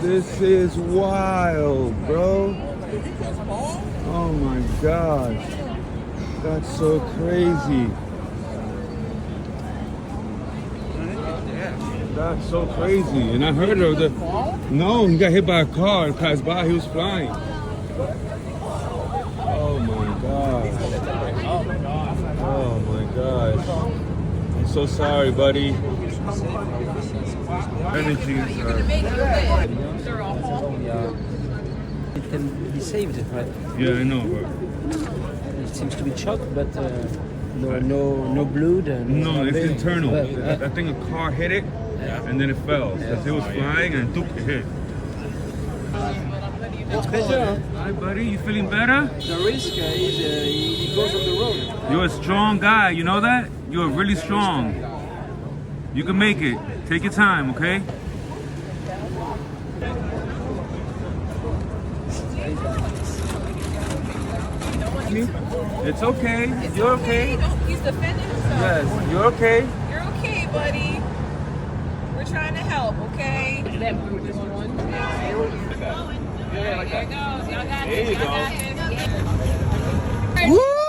This is wild, bro. Oh my gosh. That's so crazy. That's so crazy. And I heard of the... No, he got hit by a car. Passed by, he was flying. Oh my gosh. Oh my gosh. I'm so sorry, buddy. Energy is It can be saved, right? Yeah, I know, bro. It seems to be shocked, but no blood. No, it's internal. But, I think a car hit it, and then it fell. Because it was flying and it hit. it's better. Hi, buddy. You feeling better? The risk is he goes on the road. You're a strong guy. You know that? You're really strong. You can make it. Take your time, okay? It's okay. You're okay. He's defending himself. Yes, you're okay. You're okay, buddy. We're trying to help, okay? There it goes. Y'all got this. Y'all got this. Woo!